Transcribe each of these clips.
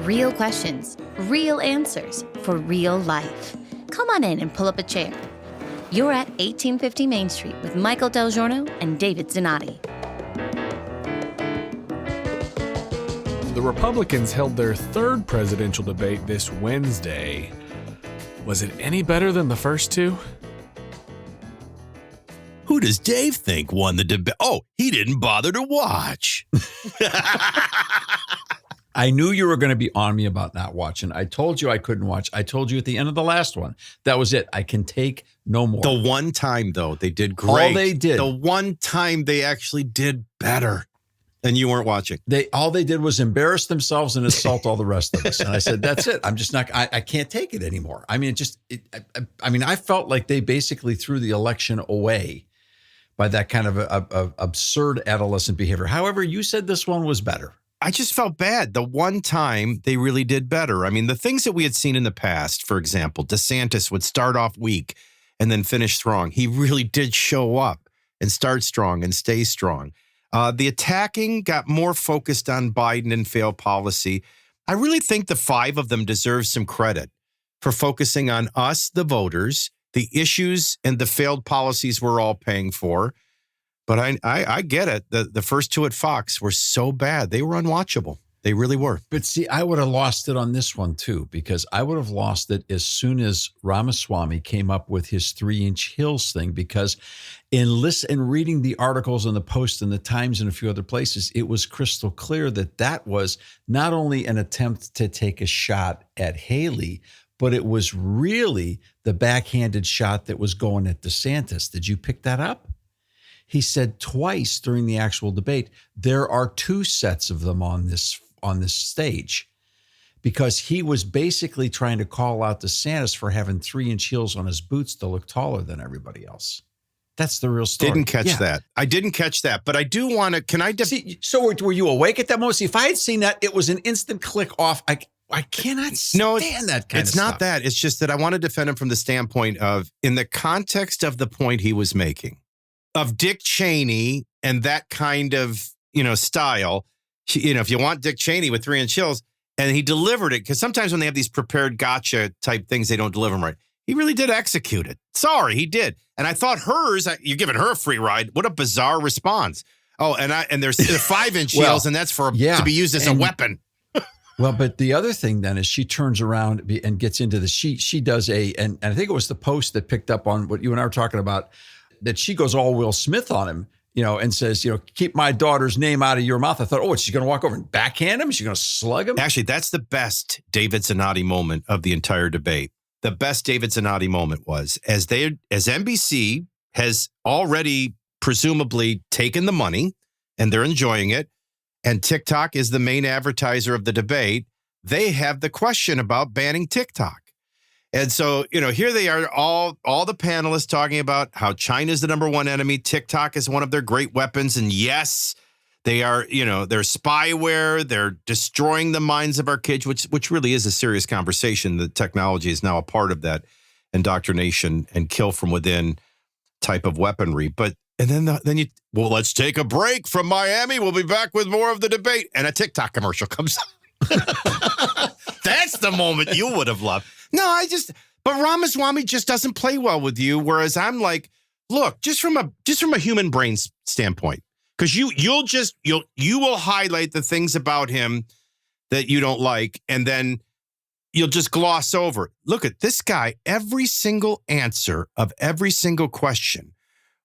Real questions, real answers for real life. Come on in and pull up a chair. You're at 1850 Main Street with Michael DelGiorno and David Zanotti. The Republicans held their third presidential debate this Wednesday. Was it any better than the first two? Who does Dave think won the debate? Oh, he didn't bother to watch. I knew you were going to be on me about not watching. I told you I couldn't watch. I told you at the end of the last one. That was it. I can take no more. The one time, though, they did great. All they did. The one time they actually did better. And you weren't watching. All they did was embarrass themselves and assault all the rest of us. And I said, that's it. I'm just not, I can't take it anymore. I mean, I felt like they basically threw the election away by that kind of absurd adolescent behavior. However, you said this one was better. I just felt bad. The one time they really did better. I mean, the things that we had seen in the past, for example, DeSantis would start off weak and then finish strong. He really did show up and start strong and stay strong. The attacking got more focused on Biden and failed policy. I really think the five of them deserve some credit for focusing on us, the voters, the issues and the failed policies we're all paying for. But I get it. The first two at Fox were so bad. They were unwatchable. They really were. But see, I would have lost it on this one, too, because I would have lost it as soon as Ramaswamy came up with his 3-inch hills thing, because in reading the articles in the Post and the Times and a few other places, it was crystal clear that was not only an attempt to take a shot at Haley, but it was really the backhanded shot that was going at DeSantis. Did you pick that up? He said twice during the actual debate, there are two sets of them on this stage, because he was basically trying to call out DeSantis for having 3-inch heels on his boots to look taller than everybody else. That's the real story. Didn't catch that. I didn't catch that, but I do want to, can I? See, so were you awake at that moment? See, if I had seen that, it was an instant click off. I cannot stand that kind of stuff. It's not that. It's just that I want to defend him from the standpoint of, in the context of the point he was making, of Dick Cheney and that kind of, style, if you want Dick Cheney with 3-inch heels, and he delivered it, because sometimes when they have these prepared gotcha type things, they don't deliver them right. He really did execute it. Sorry, he did. And I thought you're giving her a free ride. What a bizarre response. Oh, and there's 5-inch heels, and that's to be used as a weapon. Well, but the other thing then is she turns around and gets into she does and I think it was the Post that picked up on what you and I were talking about, that she goes all Will Smith on him, and says, keep my daughter's name out of your mouth. I thought, is she going to walk over and backhand him? Is she going to slug him? Actually, that's the best David Zanotti moment of the entire debate. The best David Zanotti moment was as NBC has already presumably taken the money and they're enjoying it, and TikTok is the main advertiser of the debate, they have the question about banning TikTok. And so, here they are, all the panelists talking about how China is the number one enemy. TikTok is one of their great weapons. And yes, they are, they're spyware. They're destroying the minds of our kids, which really is a serious conversation. The technology is now a part of that indoctrination and kill from within type of weaponry. And then let's take a break from Miami. We'll be back with more of the debate. And a TikTok commercial comes on. That's the moment you would have loved. No, but Ramaswamy just doesn't play well with you. Whereas I'm like, look, just from a human brain standpoint, because you will highlight the things about him that you don't like, and then you'll just gloss over. Look at this guy. Every single answer of every single question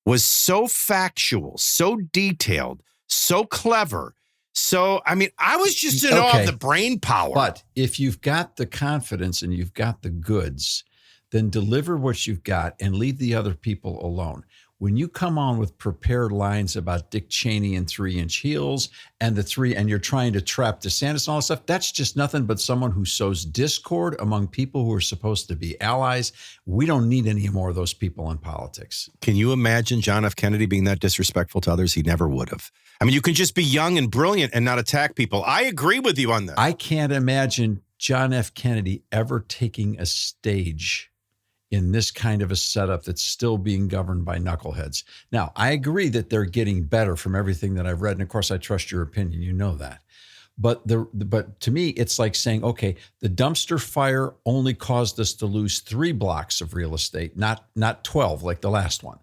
was so factual, so detailed, so clever. So, I was just in awe of the brain power. But if you've got the confidence and you've got the goods, then deliver what you've got and leave the other people alone. When you come on with prepared lines about Dick Cheney and 3-inch heels and you're trying to trap DeSantis and all that stuff, that's just nothing but someone who sows discord among people who are supposed to be allies. We don't need any more of those people in politics. Can you imagine John F. Kennedy being that disrespectful to others? He never would have. You can just be young and brilliant and not attack people. I agree with you on that. I can't imagine John F. Kennedy ever taking a stage in this kind of a setup that's still being governed by knuckleheads. Now, I agree that they're getting better from everything that I've read. And of course, I trust your opinion. You know that. But but to me, it's like saying, okay, the dumpster fire only caused us to lose 3 blocks of real estate, not 12 like the last one.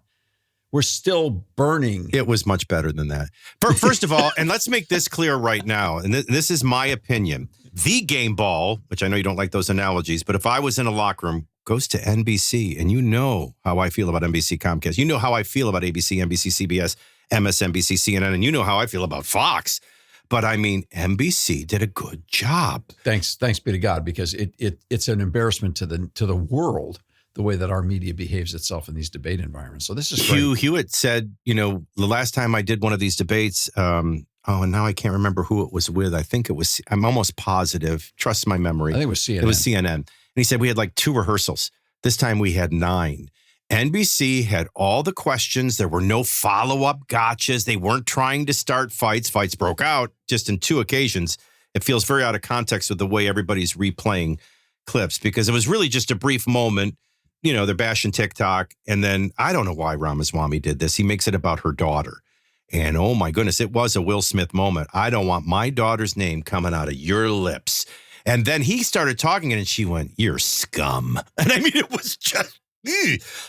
We're still burning. It was much better than that. First of all, and let's make this clear right now, and this is my opinion. The game ball, which I know you don't like those analogies, but if I was in a locker room, goes to NBC, and you know how I feel about NBC Comcast. You know how I feel about ABC, NBC, CBS, MSNBC, CNN, and you know how I feel about Fox. But I mean, NBC did a good job. Thanks be to God, because it's an embarrassment to the world, the way that our media behaves itself in these debate environments. So this is great. Hewitt said, the last time I did one of these debates, and now I can't remember who it was with. I think it was, I'm almost positive, trust my memory. I think it was CNN. It was CNN. And he said we had like 2 rehearsals. This time we had 9. NBC had all the questions. There were no follow-up gotchas. They weren't trying to start fights. Fights broke out just in 2 occasions. It feels very out of context with the way everybody's replaying clips, because it was really just a brief moment. They're bashing TikTok. And then I don't know why Ramaswamy did this. He makes it about her daughter. And oh my goodness, it was a Will Smith moment. I don't want my daughter's name coming out of your lips. And then he started talking and she went, "You're scum." And I mean, it was just,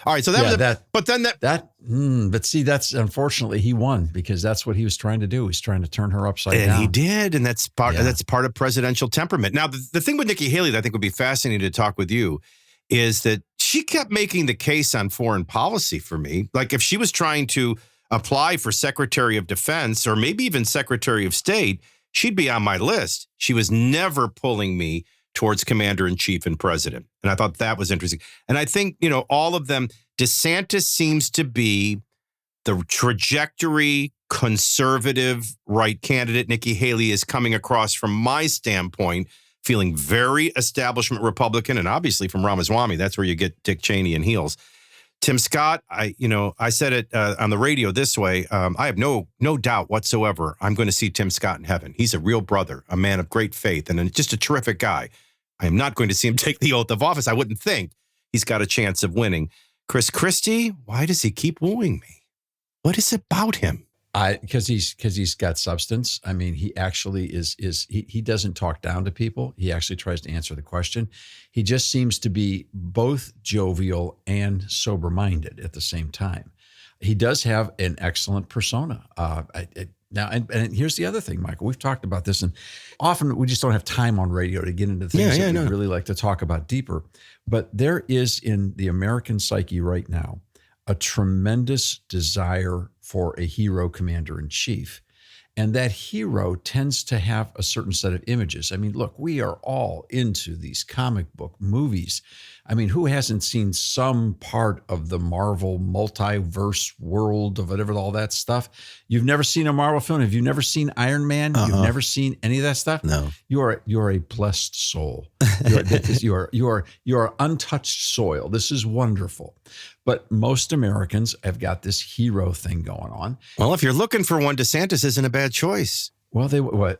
all right. So that was that. But then but see, that's unfortunately he won, because that's what he was trying to do. He's trying to turn her upside down. And he did. And that's part of presidential temperament. Now, the thing with Nikki Haley that I think would be fascinating to talk with you is that she kept making the case on foreign policy for me. Like if she was trying to apply for Secretary of Defense or maybe even Secretary of State, she'd be on my list. She was never pulling me towards Commander-in-Chief and President. And I thought that was interesting. And I think, all of them, DeSantis seems to be the trajectory conservative right candidate. Nikki Haley is coming across, from my standpoint, feeling very establishment Republican, and obviously from Ramaswamy, that's where you get Dick Cheney in heels. Tim Scott, I said it on the radio this way. I have no doubt whatsoever I'm going to see Tim Scott in heaven. He's a real brother, a man of great faith, and just a terrific guy. I am not going to see him take the oath of office. I wouldn't think he's got a chance of winning. Chris Christie, why does he keep wooing me? What is it about him? Because he's got substance. I mean, he actually he doesn't talk down to people. He actually tries to answer the question. He just seems to be both jovial and sober-minded at the same time. He does have an excellent persona. Now, and here's the other thing, Michael. We've talked about this, and often we just don't have time on radio to get into things that we really like to talk about deeper. But there is, in the American psyche right now, a tremendous desire for a hero commander-in-chief. And that hero tends to have a certain set of images. I mean, look, we are all into these comic book movies. I mean, who hasn't seen some part of the Marvel multiverse world of whatever, all that stuff? You've never seen a Marvel film? Have you never seen Iron Man? You've never seen any of that stuff? No. You're a blessed soul. You're untouched soil. This is wonderful. But most Americans have got this hero thing going on. Well, if you're looking for one, DeSantis isn't a bad choice. Well,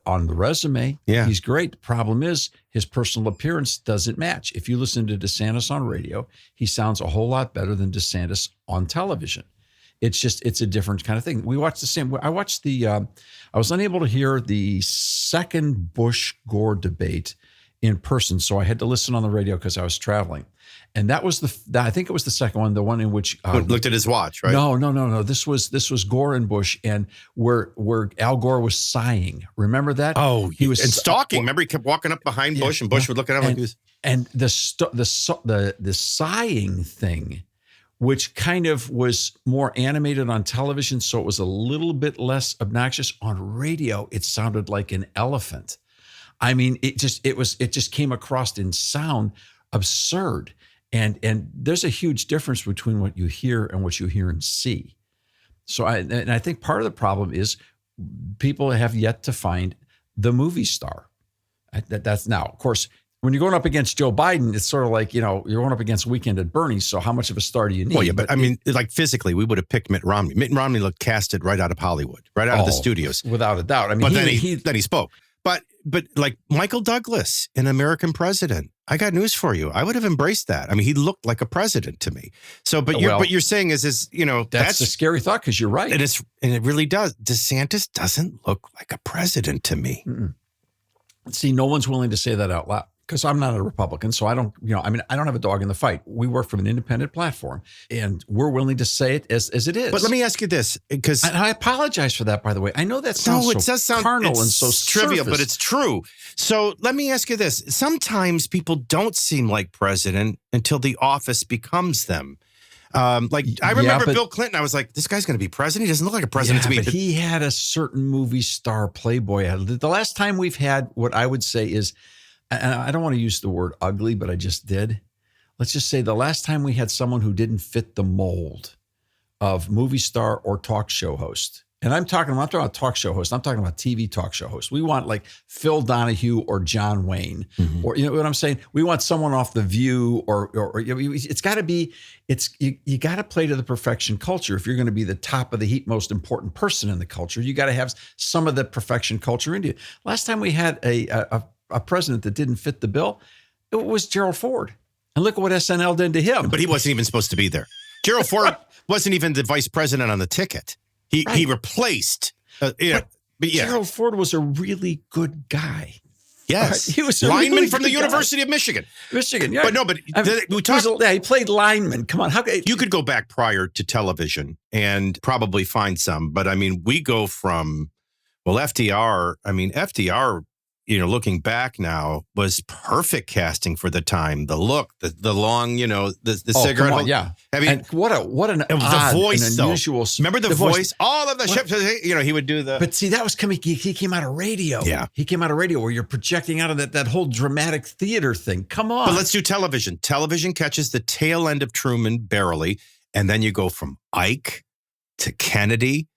on the resume, he's great. The problem is his personal appearance doesn't match. If you listen to DeSantis on radio, he sounds a whole lot better than DeSantis on television. It's a different kind of thing. We watched the same. I was unable to hear the second Bush-Gore debate in person, so I had to listen on the radio because I was traveling. And that was I think it was the second one, the one in which looked at his watch, right? No. This was Gore and Bush, and where Al Gore was sighing. Remember that? Oh, he was stalking. Remember, he kept walking up behind Bush, and Bush would look at him like he was. And the sighing thing, which kind of was more animated on television, so it was a little bit less obnoxious. On radio, it sounded like an elephant. I mean, it just came across in sound absurd. And there's a huge difference between what you hear and what you hear and see. So I think part of the problem is people have yet to find the movie star. That's now, of course, when you're going up against Joe Biden, it's sort of like, you're going up against Weekend at Bernie's. So how much of a star do you need? Well, yeah, but I mean, like physically, we would have picked Mitt Romney. Mitt Romney looked casted right out of Hollywood, right out of the studios. Without a doubt. I mean, but then he spoke. But like Michael Douglas, an American president, I got news for you. I would have embraced that. I mean, he looked like a president to me. So, but you're saying is that's a scary thought, because you're right. And it really does. DeSantis doesn't look like a president to me. Mm-mm. See, no one's willing to say that out loud because I'm not a Republican. So I don't have a dog in the fight. We work from an independent platform and we're willing to say it as it is. But let me ask you this, because I apologize for that, by the way. I know that sounds it does sound carnal and so trivial, surface. but it's true. So let me ask you this. Sometimes people don't seem like president until the office becomes them. I remember Bill Clinton. I was like, this guy's going to be president. He doesn't look like a president to me. But he had a certain movie star playboy. The last time we've had what I would say is, and I don't want to use the word ugly, but I just did. Let's just say the last time we had someone who didn't fit the mold of movie star or talk show host. And I'm not talking about talk show host. I'm talking about TV talk show host. We want like Phil Donahue or John Wayne, or you know what I'm saying? We want someone off The View, or it's got to be. You got to play to the perfection culture. If you're going to be the top of the heap, most important person in the culture, you got to have some of the perfection culture into you. Last time we had a president that didn't fit the bill, it was Gerald Ford, and look at what SNL did to him. But he wasn't even supposed to be there. Gerald Ford wasn't even the vice president on the ticket. He replaced, Gerald Ford was a really good guy. Yes, he was a lineman really from the University of Michigan. Yeah. But he played lineman. Come on, you could go back prior to television and probably find some. But I mean, we go from FDR. I mean, FDR. Looking back now, was perfect casting for the time. The look, the long, the cigarette. Come on, yeah. I mean, and what an the voice, unusual. Remember the voice? All of the ships. He would do the. But see, that was coming. He came out of radio. Yeah, he came out of radio where you're projecting out of that whole dramatic theater thing. Come on. But let's do television. Television catches the tail end of Truman barely, and then you go from Ike to Kennedy.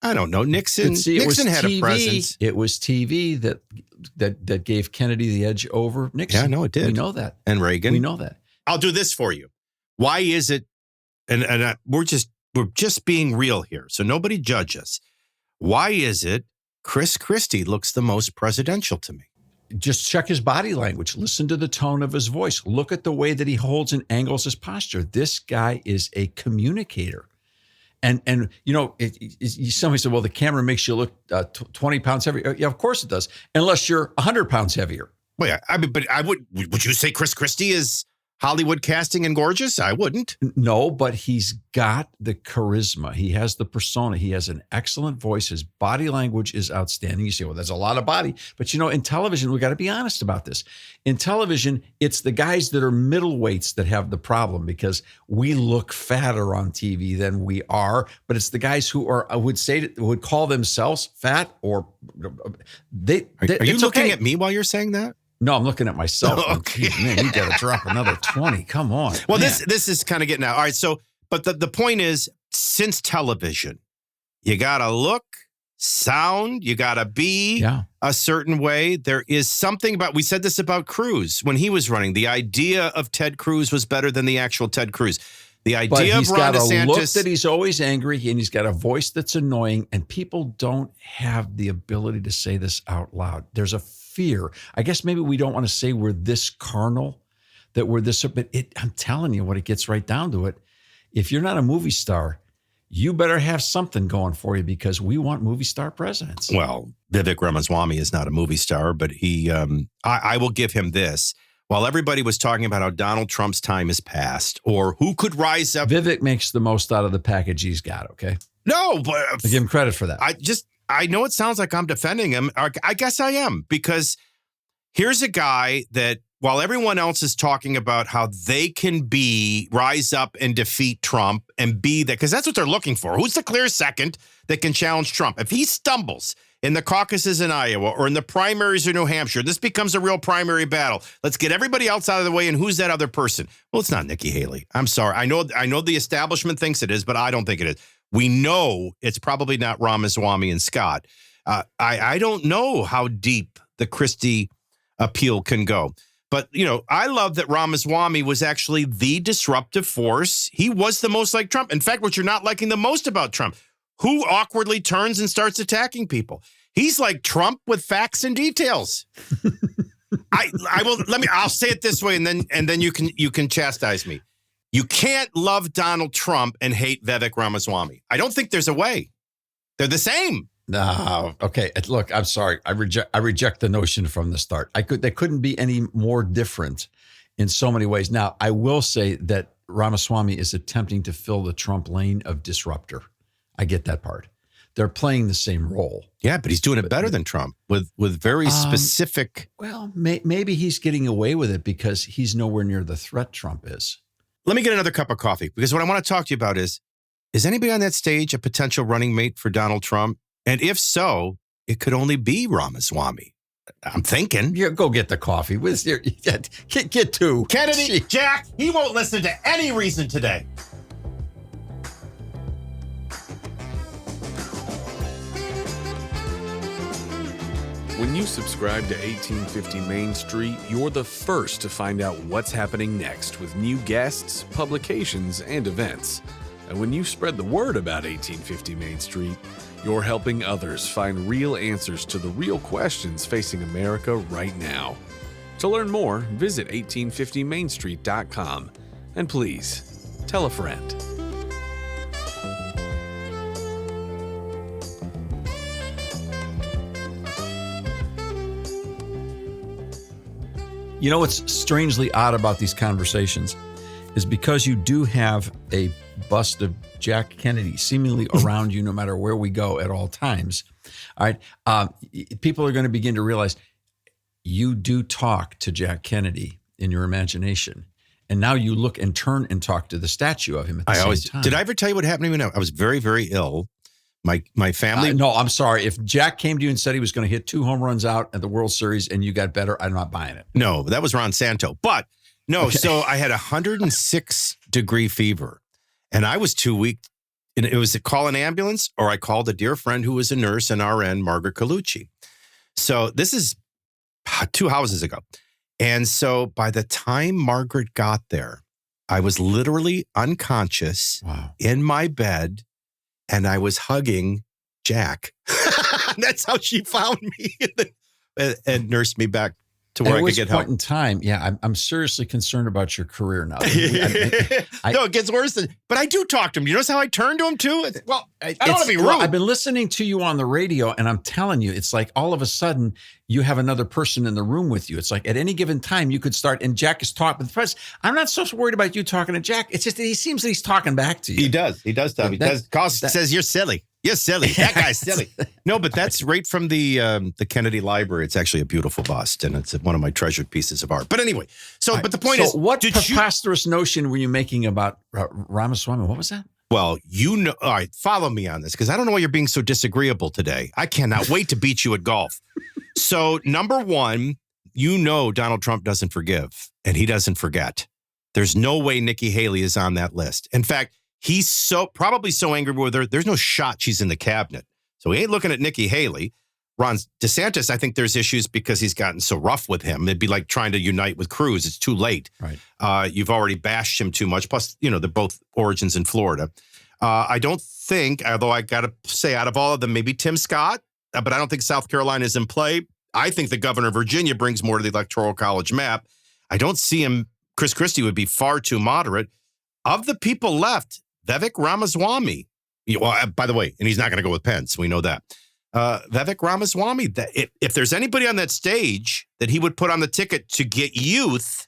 I don't know. Nixon had a presence. It was TV that gave Kennedy the edge over Nixon. Yeah, no, it did. We know that. And Reagan. We know that. I'll do this for you. Why is it? And we're just being real here, so nobody judge us. Why is it Chris Christie looks the most presidential to me? Just check his body language. Listen to the tone of his voice. Look at the way that he holds and angles his posture. This guy is a communicator. And somebody said, well, the camera makes you look 20 pounds heavier. Yeah, of course it does, unless you're 100 pounds heavier. Well, yeah, I mean, but would you say Chris Christie is Hollywood casting and gorgeous? I wouldn't. No, but he's got the charisma. He has the persona. He has an excellent voice. His body language is outstanding. You say, well, there's a lot of body. But, in television, we got to be honest about this. In television, it's the guys that are middleweights that have the problem because we look fatter on TV than we are. But it's the guys who would call themselves fat or they. Are you looking at me while you're saying that? No, I'm looking at myself. Okay. Man, you got to drop another 20. Come on. Well, this is kind of getting out. All right. So, but the point is, since television, you got to look, sound, you got to be a certain way. There is something about, we said this about Cruz when he was running. The idea of Ted Cruz was better than the actual Ted Cruz. The idea of Ron DeSantis. He's got a look that he's always angry, and he's got a voice that's annoying, and people don't have the ability to say this out loud. There's a fear. I guess maybe we don't want to say we're this carnal, that we're this, but I'm telling you what, it gets right down to it. If you're not a movie star, you better have something going for you because we want movie star presidents. Well, Vivek Ramaswamy is not a movie star, but he, I will give him this. While everybody was talking about how Donald Trump's time is past or who could rise up. Vivek makes the most out of the package he's got, okay? No, but I give him credit for that. I know it sounds like I'm defending him. I guess I am, because here's a guy that while everyone else is talking about how they can rise up and defeat Trump and be that, because that's what they're looking for. Who's the clear second that can challenge Trump? If he stumbles in the caucuses in Iowa or in the primaries in New Hampshire, this becomes a real primary battle. Let's get everybody else out of the way. And who's that other person? Well, it's not Nikki Haley. I'm sorry. I know the establishment thinks it is, but I don't think it is. We know it's probably not Ramaswamy and Scott. I don't know how deep the Christie appeal can go. But, I love that Ramaswamy was actually the disruptive force. He was the most like Trump. In fact, what you're not liking the most about Trump, who awkwardly turns and starts attacking people. He's like Trump with facts and details. I'll say it this way, and then you can chastise me. You can't love Donald Trump and hate Vivek Ramaswamy. I don't think there's a way. They're the same. No, okay. Look, I'm sorry. I reject the notion from the start. They couldn't be any more different in so many ways. Now, I will say that Ramaswamy is attempting to fill the Trump lane of disruptor. I get that part. They're playing the same role. Yeah, but he's doing it better than Trump with very specific. Well, maybe he's getting away with it because he's nowhere near the threat Trump is. Let me get another cup of coffee, because what I want to talk to you about is anybody on that stage a potential running mate for Donald Trump? And if so, it could only be Ramaswamy. I'm thinking. Yeah, go get the coffee. Get two. Kennedy, Jack, he won't listen to any reason today. When you subscribe to 1850 Main Street, you're the first to find out what's happening next with new guests, publications, and events. And when you spread the word about 1850 Main Street, you're helping others find real answers to the real questions facing America right now. To learn more, visit 1850mainstreet.com. And please, tell a friend. You know what's strangely odd about these conversations is because you do have a bust of Jack Kennedy seemingly around you no matter where we go at all times. All right. People are going to begin to realize you do talk to Jack Kennedy in your imagination. And now you look and turn and talk to the statue of him at the same time. Did I ever tell you what happened to me? I was very, very ill. My family. No, I'm sorry. If Jack came to you and said he was going to hit 2 home runs out at the World Series and you got better, I'm not buying it. No, that was Ron Santo. But no, okay. So I had 106-degree fever and I was too weak. And it was to call an ambulance, or I called a dear friend who was a nurse and RN, Margaret Colucci. So this is 2 houses ago. And so by the time Margaret got there, I was literally unconscious in my bed. And I was hugging Jack. That's how she found me and nursed me back to where I could get help. At this point in time, I'm seriously concerned about your career now. No, it gets worse. But I do talk to him. You notice how I turn to him too? I don't want to be rude. I've been listening to you on the radio, and I'm telling you, it's like all of a sudden you have another person in the room with you. It's like at any given time you could start, and Jack is talking with the press. I'm not so worried about you talking to Jack. It's just that he seems that he's talking back to you. He does. He does, Tommy. Says you're silly. You're silly. That guy's silly. No, but that's right from the Kennedy Library. It's actually a beautiful bust, and it's one of my treasured pieces of art. But anyway, but the point is, what preposterous notion were you making about Ramaswamy? What was that? Well, all right, follow me on this, because I don't know why you're being so disagreeable today. I cannot wait to beat you at golf. So, number one, Donald Trump doesn't forgive, and he doesn't forget. There's no way Nikki Haley is on that list. In fact, he's probably so angry with her, there's no shot she's in the cabinet. So he ain't looking at Nikki Haley. Ron DeSantis, I think there's issues because he's gotten so rough with him. It'd be like trying to unite with Cruz. It's too late. Right. You've already bashed him too much. Plus, they're both origins in Florida. I don't think, although I got to say out of all of them, maybe Tim Scott, but I don't think South Carolina is in play. I think the governor of Virginia brings more to the Electoral College map. I don't see him. Chris Christie would be far too moderate. Of the people left, Vivek Ramaswamy. Well, by the way, and he's not going to go with Pence. We know that. Vivek Ramaswamy, if there's anybody on that stage that he would put on the ticket to get youth,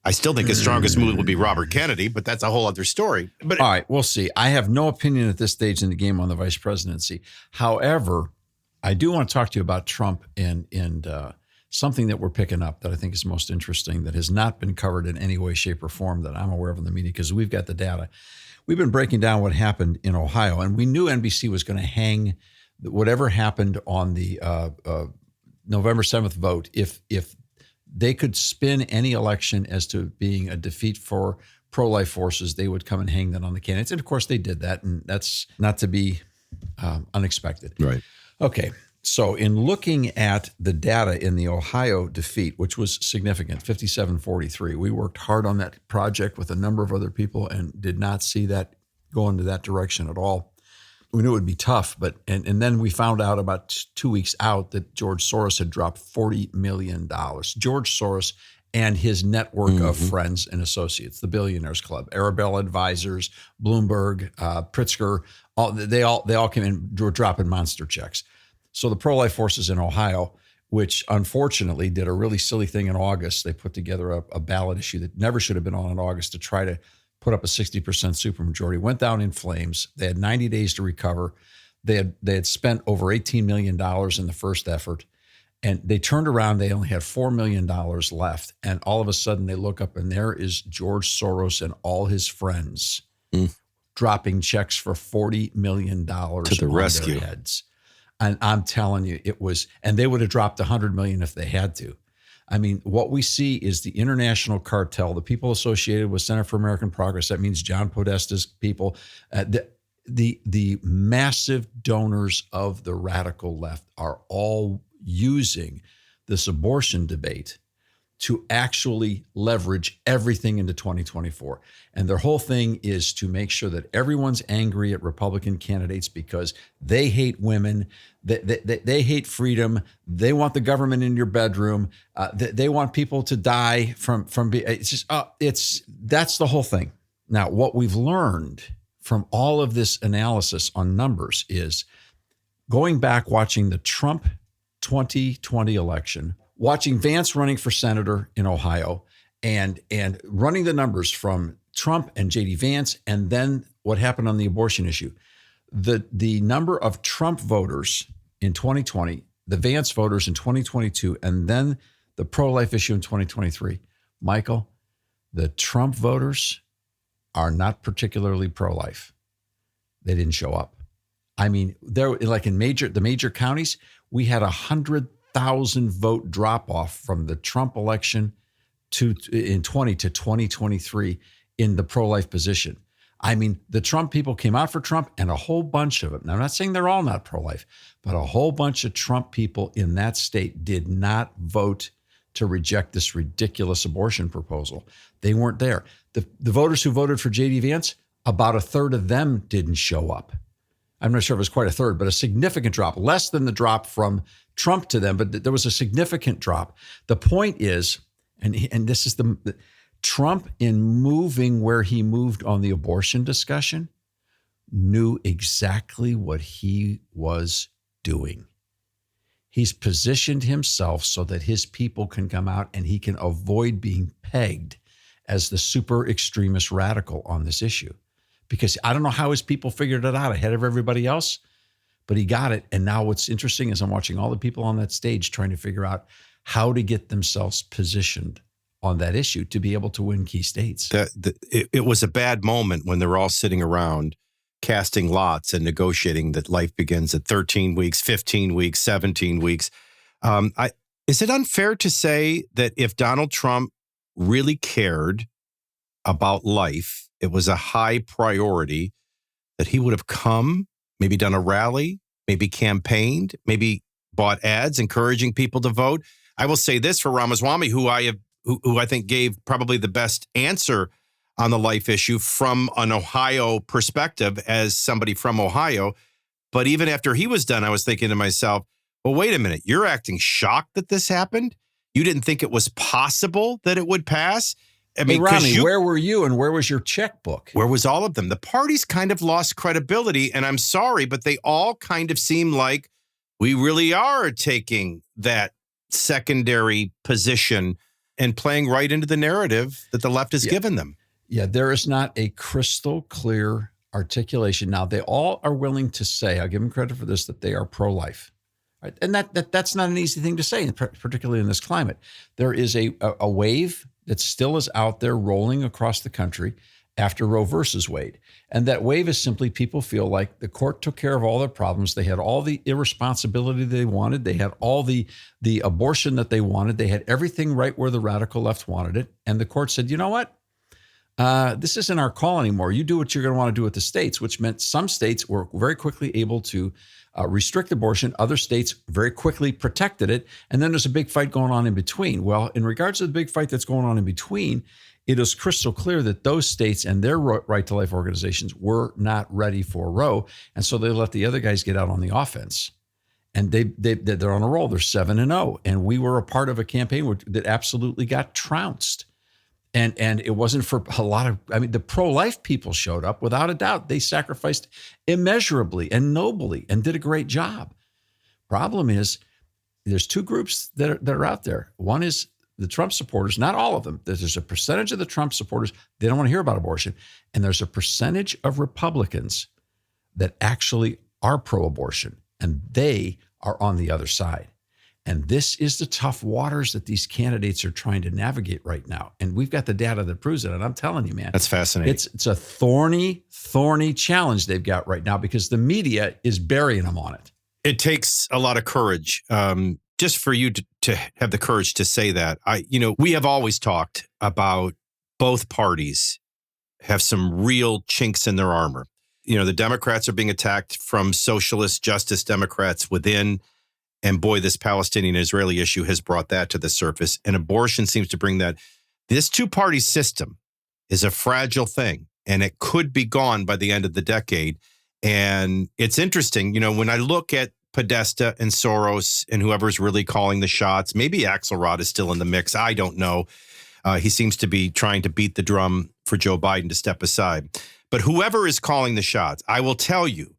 I still think his strongest move would be Robert Kennedy, but that's a whole other story. But all right, we'll see. I have no opinion at this stage in the game on the vice presidency. However, I do want to talk to you about Trump and something that we're picking up that I think is most interesting that has not been covered in any way, shape, or form that I'm aware of in the media, because we've got the data. We've been breaking down what happened in Ohio, and we knew NBC was going to hang whatever happened on the November 7th vote. If they could spin any election as to being a defeat for pro-life forces, they would come and hang that on the candidates. And of course they did that, and that's not to be unexpected. Right. Okay. So in looking at the data in the Ohio defeat, which was significant, 57-43, we worked hard on that project with a number of other people and did not see that go into that direction at all. We knew it would be tough, but and then we found out about 2 weeks out that George Soros had dropped $40 million. George Soros and his network of friends and associates, the Billionaires Club, Arabella Advisors, Bloomberg, Pritzker, they all came in, were dropping monster checks. So the pro-life forces in Ohio, which unfortunately did a really silly thing in August, they put together a ballot issue that never should have been on in August to try to put up a 60% supermajority, went down in flames. They had 90 days to recover. They had spent over $18 million in the first effort. And they turned around, they only had $4 million left. And all of a sudden they look up and there is George Soros and all his friends dropping checks for $40 million to the rescue. their heads. And I'm telling you, it was, and they would have dropped $100 million if they had to. I mean, what we see is the international cartel, the people associated with Center for American Progress. That means John Podesta's people, the massive donors of the radical left are all using this abortion debate to actually leverage everything into 2024. And their whole thing is to make sure that everyone's angry at Republican candidates because they hate women, they hate freedom, they want the government in your bedroom, they want people to die from it's just, that's the whole thing. Now, what we've learned from all of this analysis on numbers is going back, watching the Trump 2020 election, watching Vance running for senator in Ohio and running the numbers from Trump and J.D. Vance, and then what happened on the abortion issue. The number of Trump voters in 2020, the Vance voters in 2022, and then the pro-life issue in 2023. Michael, the Trump voters are not particularly pro-life. They didn't show up. I mean, they're like in the major counties, we had 100,000 vote drop off from the Trump election in 2023 in the pro-life position. I mean, the Trump people came out for Trump, and a whole bunch of them. Now, I'm not saying they're all not pro-life, but a whole bunch of Trump people in that state did not vote to reject this ridiculous abortion proposal. They weren't there. The voters who voted for J.D. Vance, about a third of them didn't show up. I'm not sure if it was quite a third, but a significant drop, less than the drop from Trump to them, but there was a significant drop. The point is, and this is the Trump, in moving where he moved on the abortion discussion, knew exactly what he was doing. He's positioned himself so that his people can come out and he can avoid being pegged as the super extremist radical on this issue. Because I don't know how his people figured it out ahead of everybody else, but he got it. And now what's interesting is I'm watching all the people on that stage trying to figure out how to get themselves positioned on that issue to be able to win key states. It was a bad moment when they're all sitting around casting lots and negotiating that life begins at 13 weeks, 15 weeks, 17 weeks. Is it unfair to say that if Donald Trump really cared about life, it was a high priority, that he would have come, maybe done a rally, maybe campaigned, maybe bought ads encouraging people to vote? I will say this for Ramaswamy, who I think gave probably the best answer on the life issue from an Ohio perspective as somebody from Ohio. But even after he was done, I was thinking to myself, well, wait a minute, you're acting shocked that this happened? You didn't think it was possible that it would pass? I mean, hey, Ronnie, where were you and where was your checkbook? Where was all of them? The parties kind of lost credibility, and I'm sorry, but they all kind of seem like we really are taking that secondary position and playing right into the narrative that the left has given them. Yeah, there is not a crystal clear articulation. Now, they all are willing to say, I'll give them credit for this, that they are pro-life. Right? And that's not an easy thing to say, particularly in this climate. There is a wave that still is out there rolling across the country after Roe versus Wade. And that wave is simply people feel like the court took care of all their problems. They had all the irresponsibility they wanted. They had all the abortion that they wanted. They had everything right where the radical left wanted it. And the court said, you know what? This isn't our call anymore. You do what you're going to want to do with the states, which meant some states were very quickly able to restrict abortion. Other states very quickly protected it. And then there's a big fight going on in between. Well, in regards to the big fight that's going on in between, it is crystal clear that those states and their right to life organizations were not ready for Roe. And so they let the other guys get out on the offense. And they're on a roll. They're 7-0. And we were a part of a campaign that absolutely got trounced. And it wasn't for a lot of, the pro-life people showed up without a doubt. They sacrificed immeasurably and nobly and did a great job. Problem is, there's two groups that are out there. One is the Trump supporters, not all of them. There's a percentage of the Trump supporters, they don't want to hear about abortion. And there's a percentage of Republicans that actually are pro-abortion, and they are on the other side. And this is the tough waters that these candidates are trying to navigate right now. And we've got the data that proves it. And I'm telling you, man, that's fascinating. It's a thorny challenge they've got right now because the media is burying them on it. It takes a lot of courage, just for you to have the courage to say that. We have always talked about both parties have some real chinks in their armor. The Democrats are being attacked from socialist justice Democrats within. And boy, this Palestinian-Israeli issue has brought that to the surface. And abortion seems to bring that. This two-party system is a fragile thing, and it could be gone by the end of the decade. And it's interesting, when I look at Podesta and Soros and whoever's really calling the shots, maybe Axelrod is still in the mix. I don't know. He seems to be trying to beat the drum for Joe Biden to step aside. But whoever is calling the shots, I will tell you,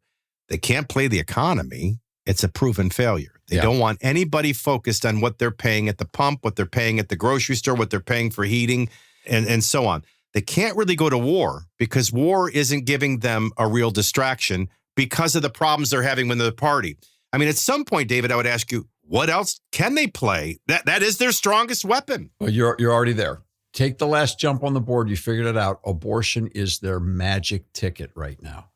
they can't play the economy. It's a proven failure. They don't want anybody focused on what they're paying at the pump, what they're paying at the grocery store, what they're paying for heating, and so on. They can't really go to war because war isn't giving them a real distraction because of the problems they're having with the party. At some point, David, I would ask you, what else can they play? That is their strongest weapon. Well, you're already there. Take the last jump on the board. You figured it out. Abortion is their magic ticket right now.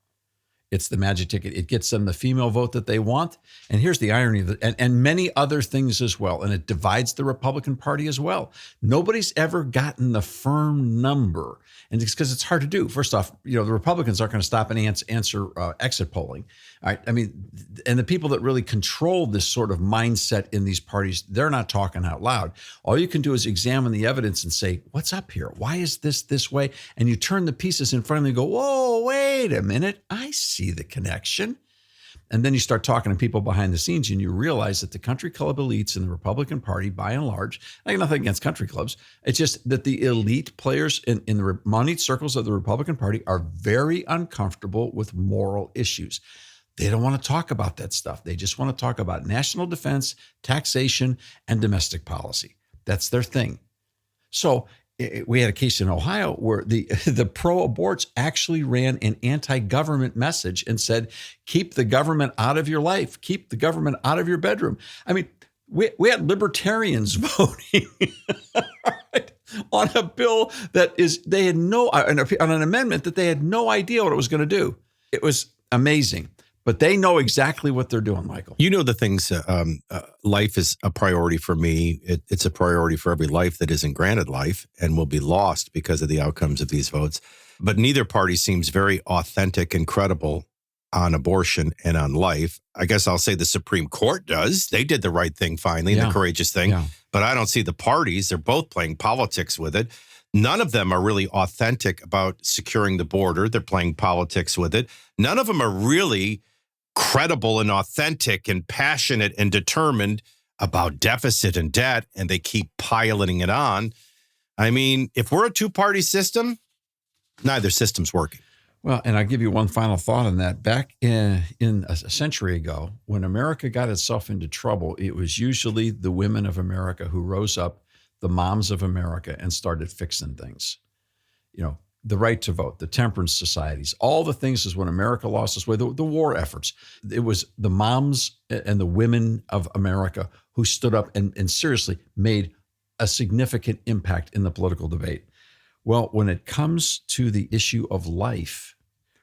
It's the magic ticket. It gets them the female vote that they want. And here's the irony of it, and many other things as well. And it divides the Republican Party as well. Nobody's ever gotten the firm number. And it's because it's hard to do. First off, the Republicans aren't going to stop and answer exit polling. All right. And the people that really control this sort of mindset in these parties, they're not talking out loud. All you can do is examine the evidence and say, what's up here? Why is this way? And you turn the pieces in front of them and go, whoa, wait a minute. I see the connection. And then you start talking to people behind the scenes and you realize that the country club elites in the Republican Party, by and large, I have nothing against country clubs. It's just that the elite players in the moneyed circles of the Republican Party are very uncomfortable with moral issues. They don't want to talk about that stuff. They just want to talk about national defense, taxation, and domestic policy. That's their thing. So we had a case in Ohio where the pro-aborts actually ran an anti-government message and said, keep the government out of your life. Keep the government out of your bedroom. We had libertarians voting on a bill that they had on an amendment that they had no idea what it was going to do. It was amazing. But they know exactly what they're doing, Michael. The things, life is a priority for me. It's a priority for every life that isn't granted life and will be lost because of the outcomes of these votes. But neither party seems very authentic and credible on abortion and on life. I guess I'll say the Supreme Court does. They did the right thing finally, the courageous thing. Yeah. But I don't see the parties. They're both playing politics with it. None of them are really authentic about securing the border. They're playing politics with it. None of them are really credible and authentic and passionate and determined about deficit and debt, and they keep piling it on. If we're a two-party system, neither system's working. Well, and I'll give you one final thought on that. Back in a century ago, when America got itself into trouble, it was usually the women of America who rose up, the moms of America, and started fixing things. The right to vote, the temperance societies, all the things is when America lost its way, the war efforts. It was the moms and the women of America who stood up and seriously made a significant impact in the political debate. Well, when it comes to the issue of life,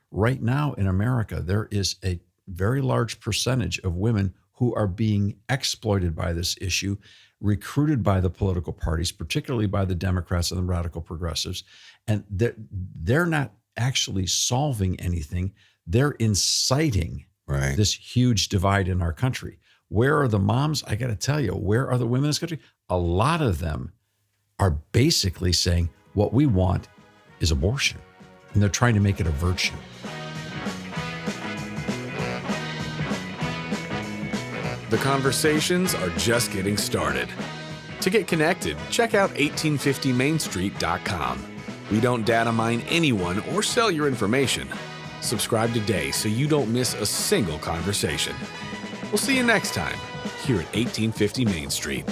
right now in America, there is a very large percentage of women who are being exploited by this issue, recruited by the political parties, particularly by the Democrats and the radical progressives. And they're not actually solving anything. They're inciting this huge divide in our country. Where are the moms? I got to tell you, where are the women in this country? A lot of them are basically saying, what we want is abortion. And they're trying to make it a virtue. The conversations are just getting started. To get connected, check out 1850mainstreet.com. We don't data mine anyone or sell your information. Subscribe today so you don't miss a single conversation. We'll see you next time here at 1850 Main Street.